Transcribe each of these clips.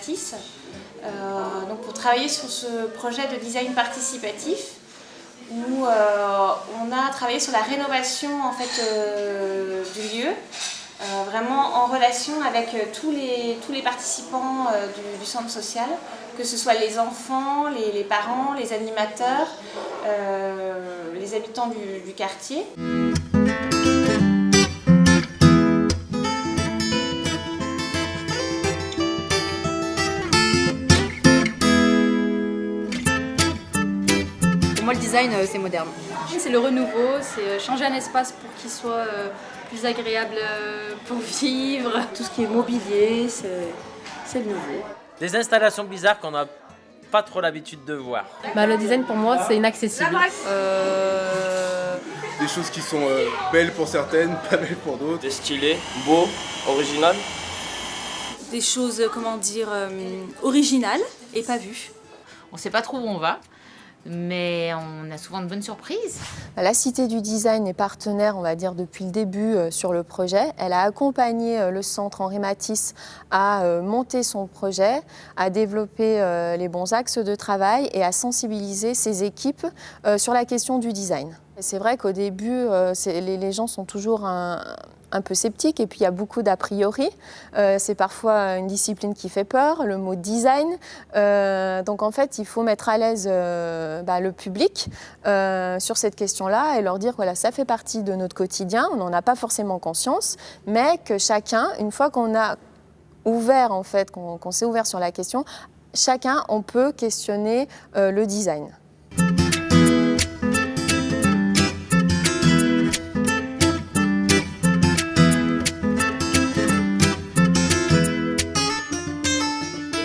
Matisse, donc pour travailler sur ce projet de design participatif où on a travaillé sur la rénovation en fait, du lieu, vraiment en relation avec tous les participants du centre social, que ce soit les enfants, les parents, les animateurs, les habitants du quartier. Pour moi, le design, c'est moderne. C'est le renouveau, c'est changer un espace pour qu'il soit plus agréable pour vivre. Tout ce qui est mobilier, c'est le nouveau. Des installations bizarres qu'on n'a pas trop l'habitude de voir. Le design pour moi c'est inaccessible. Des choses qui sont belles pour certaines, pas belles pour d'autres. Des stylés, beaux, originales. Des choses, originales et pas vues. On ne sait pas trop où on va, mais on a souvent de bonnes surprises. La Cité du Design est partenaire, on va dire, depuis le début sur le projet. Elle a accompagné le centre Henri Matisse à monter son projet, à développer les bons axes de travail et à sensibiliser ses équipes sur la question du design. C'est vrai qu'au début, les gens sont toujours un peu sceptiques et puis il y a beaucoup d'a priori. C'est parfois une discipline qui fait peur, le mot design. Donc en fait, il faut mettre à l'aise le public sur cette question-là et leur dire voilà, ça fait partie de notre quotidien, on n'en a pas forcément conscience, mais que chacun, une fois qu'on a ouvert en fait, qu'on s'est ouvert sur la question, chacun, on peut questionner le design.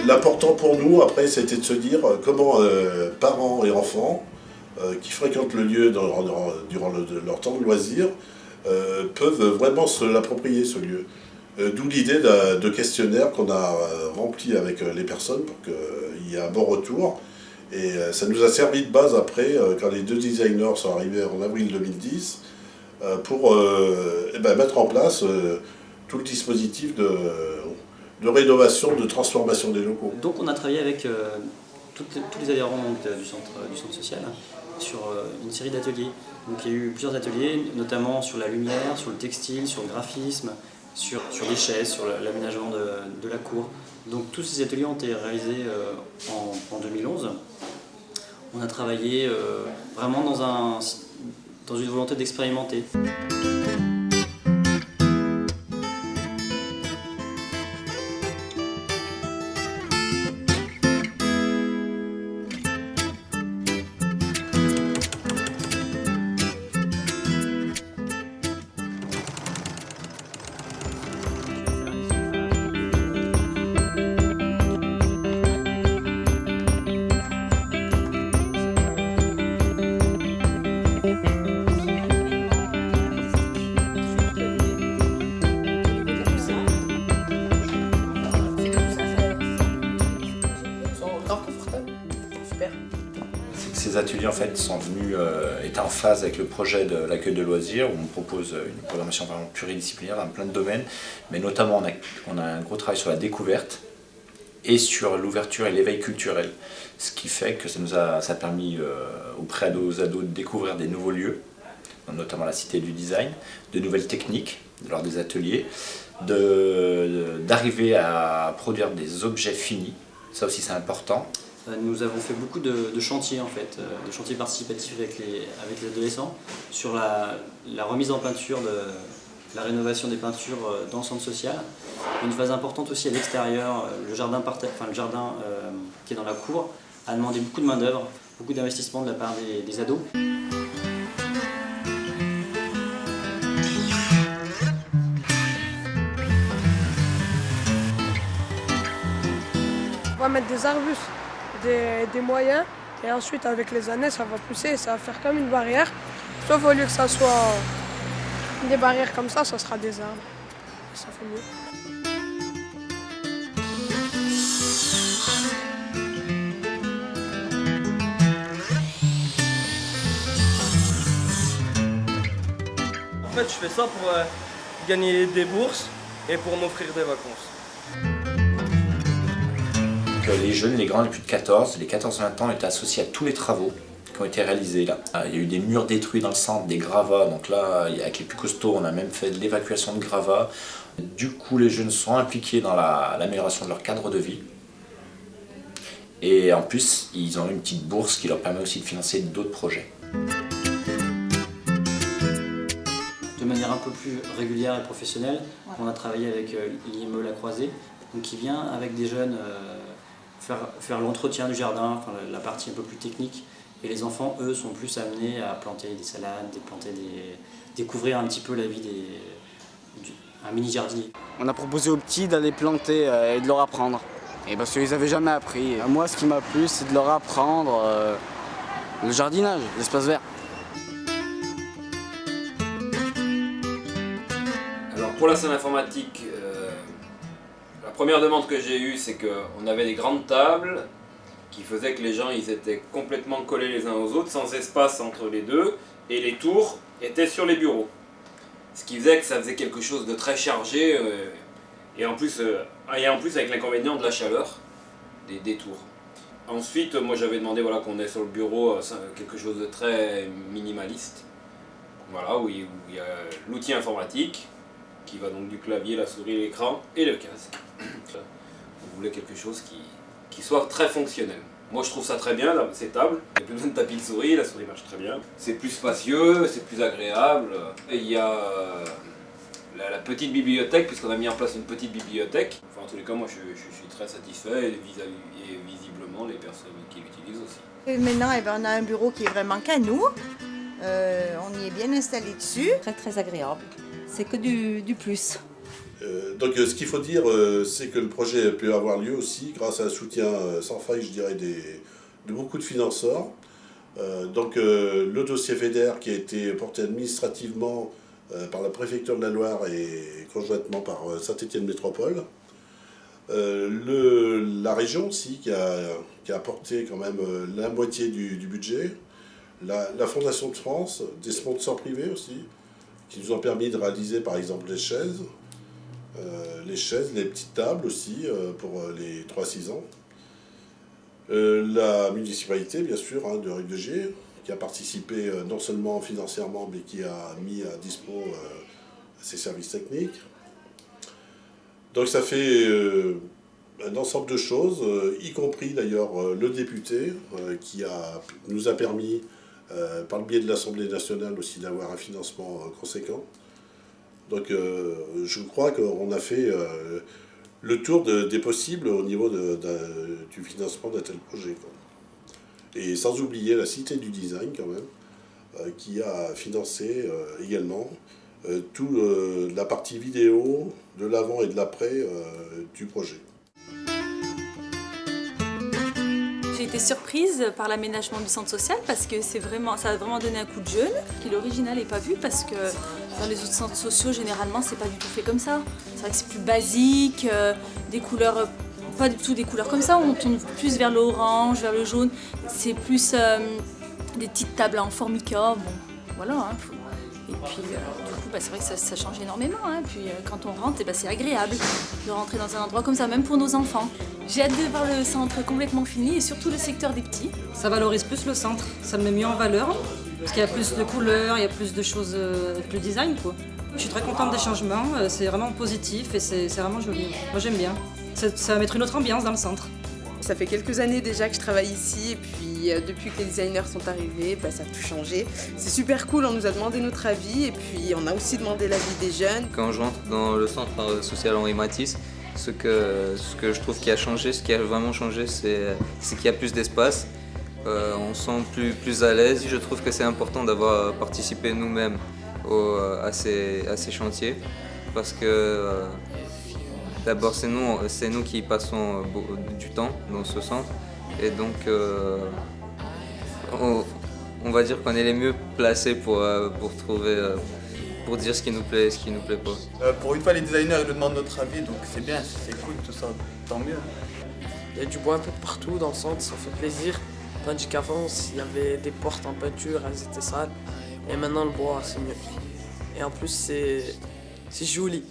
L'important pour nous, après, c'était de se dire comment parents et enfants qui fréquentent le lieu durant leur temps de loisir peuvent vraiment se l'approprier, ce lieu. D'où l'idée de questionnaire qu'on a rempli avec les personnes pour qu'il y ait un bon retour. Et ça nous a servi de base après, quand les 2 designers sont arrivés en avril 2010, pour mettre en place tout le dispositif de rénovation, de transformation des locaux. Donc on a travaillé avec tous les adhérents du centre social sur une série d'ateliers. Donc il y a eu plusieurs ateliers, notamment sur la lumière, sur le textile, sur le graphisme, sur les chaises, sur l'aménagement de la cour. Donc tous ces ateliers ont été réalisés en 2011. On a travaillé vraiment dans une volonté d'expérimenter. Ces ateliers en fait sont venus étaient en phase avec le projet de l'accueil de loisirs où on propose une programmation vraiment pluridisciplinaire dans plein de domaines, mais notamment on a un gros travail sur la découverte et sur l'ouverture et l'éveil culturel, ce qui fait que ça a permis auprès aux ados de découvrir des nouveaux lieux, notamment la Cité du Design, de nouvelles techniques lors des ateliers, d'arriver à produire des objets finis, ça aussi c'est important. Nous avons fait beaucoup de chantiers en fait, de chantiers participatifs avec les adolescents sur la remise en peinture la rénovation des peintures dans le centre social. Une phase importante aussi à l'extérieur, le jardin qui est dans la cour a demandé beaucoup de main d'œuvre, beaucoup d'investissement de la part des ados. On va mettre des arbustes, des moyens, et ensuite avec les années ça va pousser et ça va faire comme une barrière. Sauf au lieu que ça soit des barrières comme ça sera des arbres. Ça fait mieux. En fait, je fais ça pour gagner des bourses et pour m'offrir des vacances. les jeunes, les grands, les plus de 14, les 14-20 ans étaient associés à tous les travaux qui ont été réalisés là. Il y a eu des murs détruits dans le centre, des gravats, donc là, avec les plus costauds, on a même fait de l'évacuation de gravats. Du coup, les jeunes sont impliqués dans l'amélioration de leur cadre de vie. Et en plus, ils ont une petite bourse qui leur permet aussi de financer d'autres projets. De manière un peu plus régulière et professionnelle, on a travaillé avec l'IME La Croisée, donc qui vient avec des jeunes faire l'entretien du jardin, enfin, la partie un peu plus technique. Et les enfants, eux, sont plus amenés à planter des salades, découvrir un petit peu la vie un mini jardinier. On a proposé aux petits d'aller planter et de leur apprendre. Et parce qu'ils n'avaient jamais appris. Moi, ce qui m'a plu, c'est de leur apprendre le jardinage, l'espace vert. Alors pour la scène informatique, la première demande que j'ai eue, c'est qu'on avait des grandes tables qui faisaient que les gens ils étaient complètement collés les uns aux autres, sans espace entre les deux, et les tours étaient sur les bureaux. Ce qui faisait que ça faisait quelque chose de très chargé, et en plus avec l'inconvénient de la chaleur des tours. Ensuite, moi j'avais demandé qu'on ait sur le bureau quelque chose de très minimaliste, voilà, où il y a l'outil informatique, qui va donc du clavier, la souris, l'écran et le casque. On voulait quelque chose qui soit très fonctionnel. Moi je trouve ça très bien, ces tables. Il n'y a plus besoin de tapis de souris, la souris marche très bien. C'est plus spacieux, c'est plus agréable. Et il y a la petite bibliothèque, puisqu'on a mis en place une petite bibliothèque. Enfin, en tous les cas, moi je suis très satisfait et visiblement les personnes qui l'utilisent aussi. Et maintenant, on a un bureau qui est vraiment qu'à nous. On y est bien installé dessus. Très agréable. C'est que du plus. Donc ce qu'il faut dire, c'est que le projet peut avoir lieu aussi grâce à un soutien sans faille, je dirais, de beaucoup de financeurs. Le dossier FEDER qui a été porté administrativement par la préfecture de la Loire et conjointement par Saint-Étienne Métropole. La région aussi qui a apporté quand même la moitié du budget. La Fondation de France, des sponsors privés aussi, qui nous ont permis de réaliser par exemple les chaises, les petites tables aussi pour les 3-6 ans. La municipalité, bien sûr, de Rive-de-Gier, qui a participé non seulement financièrement, mais qui a mis à dispo ses services techniques. Donc ça fait un ensemble de choses, y compris d'ailleurs le député, qui nous a permis, par le biais de l'Assemblée nationale aussi, d'avoir un financement conséquent. Donc je crois qu'on a fait le tour des possibles au niveau du financement d'un tel projet, quoi. Et sans oublier la Cité du Design quand même, qui a financé également toute la partie vidéo de l'avant et de l'après du projet. J'ai été surprise par l'aménagement du centre social parce que ça a vraiment donné un coup de jeune, qui l'original n'est pas vu parce que dans les autres centres sociaux, généralement, c'est pas du tout fait comme ça. C'est vrai que c'est plus basique, des couleurs, pas du tout des couleurs comme ça, on tourne plus vers l'orange, vers le jaune. C'est plus des petites tables en formica, bon, voilà. Hein, et puis, du coup, c'est vrai que ça change énormément. Hein. Puis, quand on rentre, c'est agréable de rentrer dans un endroit comme ça, même pour nos enfants. J'ai hâte de voir le centre complètement fini et surtout le secteur des petits. Ça valorise plus le centre, ça me met mieux en valeur, parce qu'il y a plus de couleurs, il y a plus de choses avec le design, quoi. Je suis très contente des changements, c'est vraiment positif et c'est vraiment joli. Moi j'aime bien. Ça va mettre une autre ambiance dans le centre. Ça fait quelques années déjà que je travaille ici et puis depuis que les designers sont arrivés, ça a tout changé. C'est super cool, on nous a demandé notre avis et puis on a aussi demandé l'avis des jeunes. Quand je rentre dans le centre social Henri Matisse, ce que je trouve qui a changé, ce qui a vraiment changé, c'est qu'il y a plus d'espace. On se sent plus à l'aise. Je trouve que c'est important d'avoir participé nous-mêmes à ces chantiers parce que d'abord c'est nous qui passons du temps dans ce centre et donc on va dire qu'on est les mieux placés pour trouver, pour dire ce qui nous plaît et ce qui nous plaît pas. Pour une fois les designers ils nous demandent notre avis donc c'est bien, c'est cool tout ça, tant mieux. Il y a du bois un peu partout dans le centre, ça fait plaisir. Tandis qu'avant il y avait des portes en peinture, elles étaient sales et maintenant le bois c'est mieux. Et en plus c'est joli.